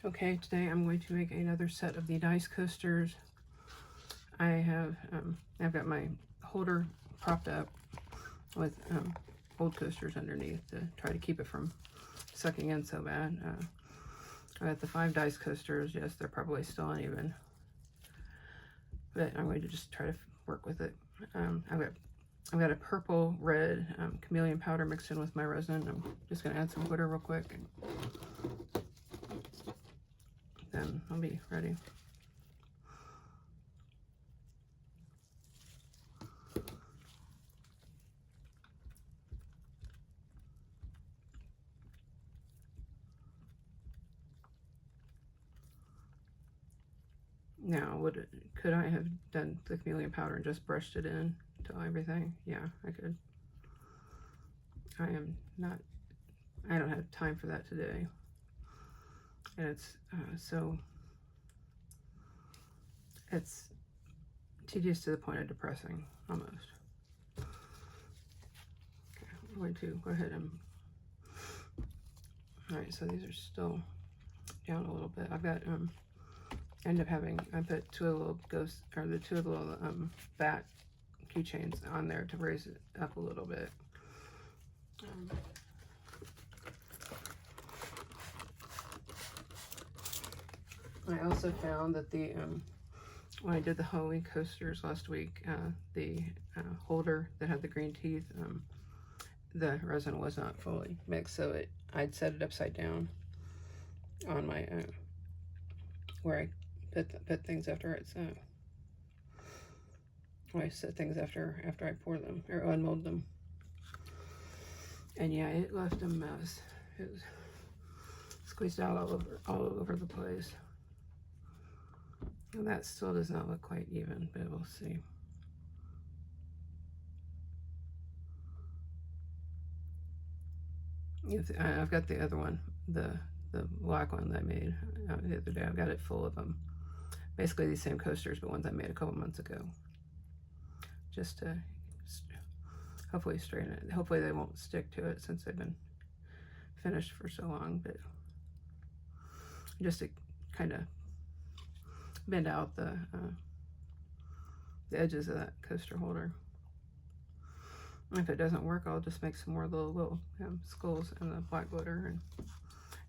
Okay, today I'm going to make another set of the dice coasters. I've got my holder propped up with old coasters underneath to try to keep it from sucking in so bad. I got the 5 dice coasters. Yes, they're probably still uneven, but I'm going to just try to work with it. I've got a purple red chameleon powder mixed in with my resin. I'm just going to add some glitter real quick, and then I'll be ready. Now, could I have done the chameleon powder and just brushed it in to everything? Yeah, I could. I don't have time for that today. And it's tedious to the point of depressing, almost. Okay, I'm going to go ahead and, all right, so these are still down a little bit. I've got, I put 2 of the little the 2 of the little bat keychains on there to raise it up a little bit. I also found that when I did the Halloween coasters last week, the holder that had the green teeth, the resin was not fully mixed, so I'd set it upside down on my where I put things after it's where I set things after I pour them or unmold them. And yeah, it left a mess. It was squeezed out all over the place. And that still does not look quite even, but we'll see. I've got the other one, the black one that I made the other day. I've got it full of them. Basically these same coasters, but ones I made a couple months ago. Just to hopefully straighten it. Hopefully they won't stick to it since they've been finished for so long, but just to kind of bend out the edges of that coaster holder. If it doesn't work, I'll just make some more little skulls and the black glitter and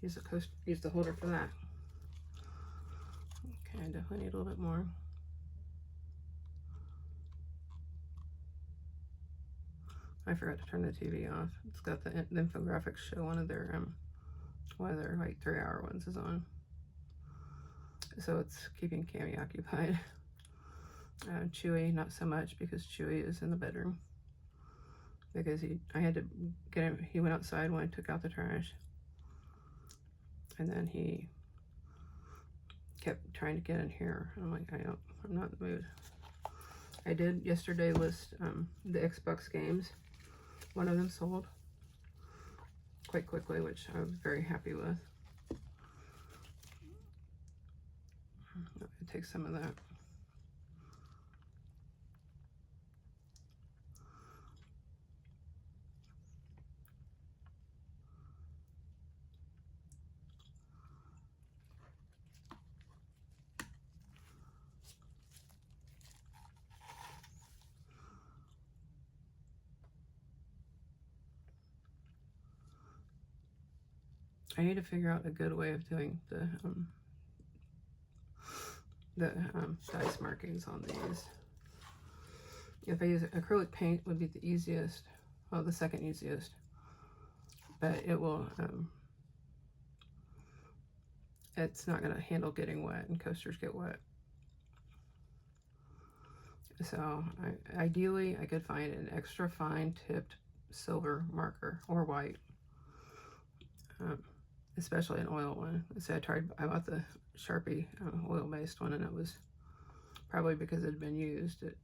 use the holder for that. Okay, I definitely need a little bit more. I forgot to turn the TV off. It's got the infographics show one of their like 3-hour ones is on. So it's keeping Cammy occupied. Chewy, not so much because Chewy is in the bedroom. Because I had to get him, he went outside when I took out the trash. And then he kept trying to get in here. I'm like, I'm not in the mood. I did yesterday list the Xbox games. One of them sold quite quickly, which I was very happy with. It takes some of that. I need to figure out a good way of doing the dice markings on these. If I use acrylic paint, would be the easiest, well, the second easiest, but it will it's not going to handle getting wet, and coasters get wet. So ideally I could find an extra fine tipped silver marker or white, especially an oil one. So I bought the Sharpie oil-based one, and it was probably because it had been used. It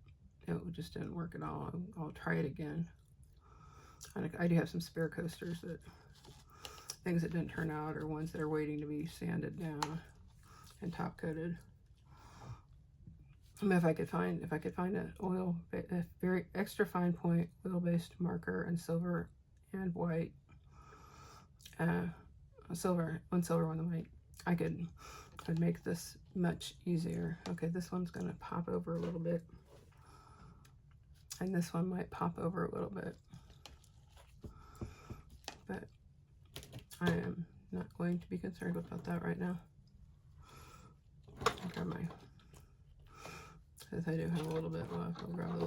just didn't work at all. I'll try it again. I do have some spare coasters things that didn't turn out, or ones that are waiting to be sanded down and top coated. If I could find a very extra fine point oil-based marker and silver and white, one silver, one white, I could make this much easier. Okay, this one's gonna pop over a little bit. And this one might pop over a little bit. But I am not going to be concerned about that right now. I'll grab my, since I do have a little bit left, I'll grab the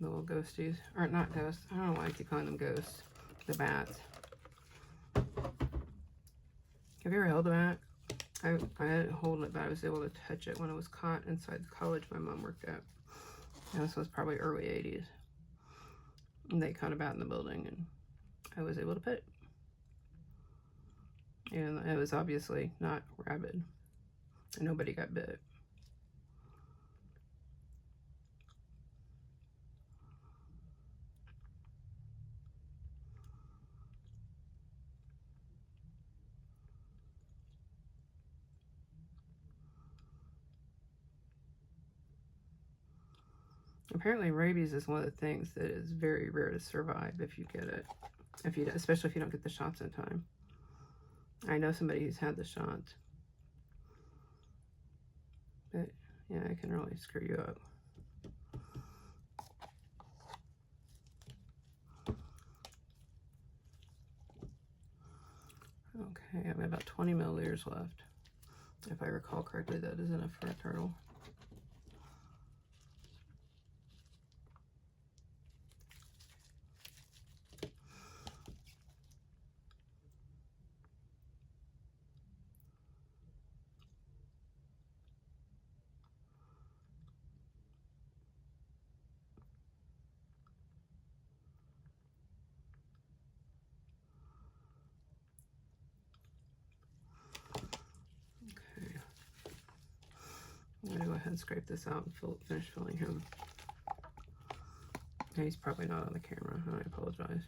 little ghosties. Or not ghosts, I don't know why I keep calling them ghosts. The bats. Have you ever held a bat? I didn't hold it, but I was able to touch it when it was caught inside the college my mom worked at. And this was probably early 80s. And they caught a bat in the building, and I was able to pet it. And it was obviously not rabid. And nobody got bit. Apparently rabies is one of the things that is very rare to survive if you get it. Especially if you don't get the shots in time. I know somebody who's had the shots. But yeah, it can really screw you up. Okay, I've got about 20 milliliters left. If I recall correctly, that is enough for a turtle. I'm gonna go ahead and scrape this out and finish filling him. He's probably not on the camera, I apologize.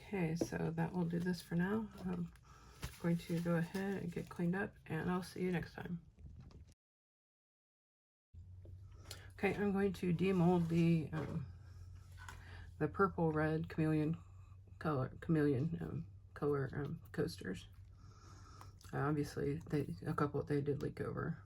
Okay, so that will do this for now. I'm going to go ahead and get cleaned up, and I'll see you next time. Okay, I'm going to demold the purple red chameleon color coasters. Obviously, a couple they did leak over.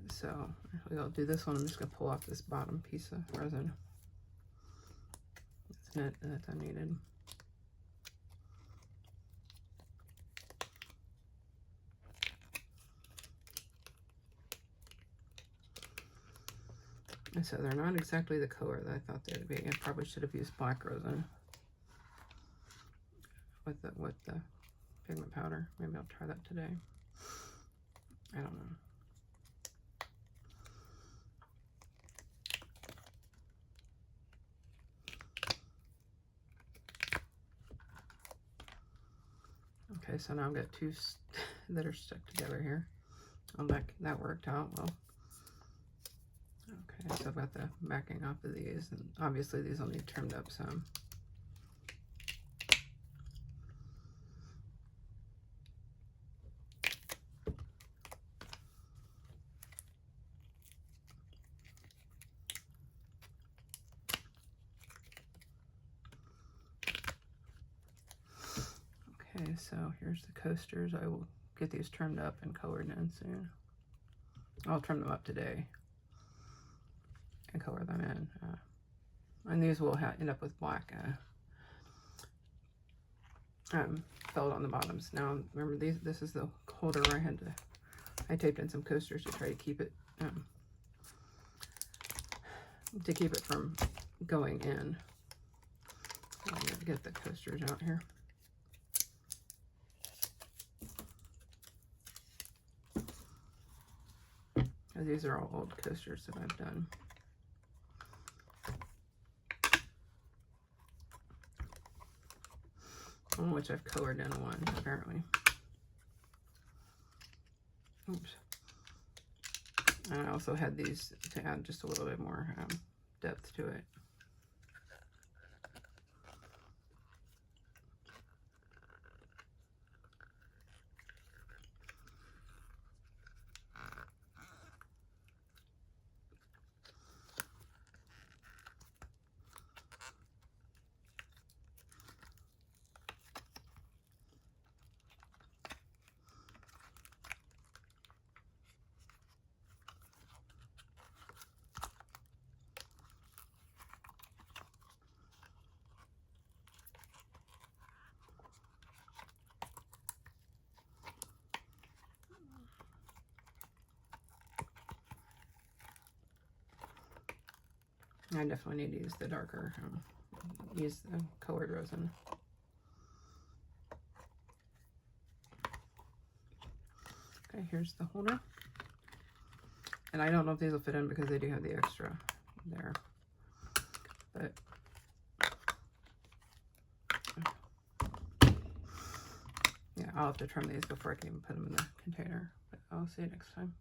So I'll do this one. I'm just gonna pull off this bottom piece of resin. It's net that I needed. And so they're not exactly the color that I thought they'd be. I probably should have used black resin with the pigment powder. Maybe I'll try that today. I don't know. Okay, so now I've got two that are stuck together here. That worked out well. Okay, so I've got the backing off of these, and obviously these will need trimmed up some. Okay, so here's the coasters. I will get these trimmed up and colored in soon. I'll trim them up today and color them in. And these will end up with black felt on the bottoms. Now, remember, this is the holder where I taped in some coasters to try to keep it from going in. I'm going to get the coasters out here. because these are all old coasters that I've done. Which I've colored in one, apparently. Oops. And I also had these to add just a little bit more depth to it. I definitely need to use the darker, use the colored resin. Okay, here's the holder. And I don't know if these will fit in because they do have the extra there. But yeah, I'll have to trim these before I can even put them in the container. But I'll see you next time.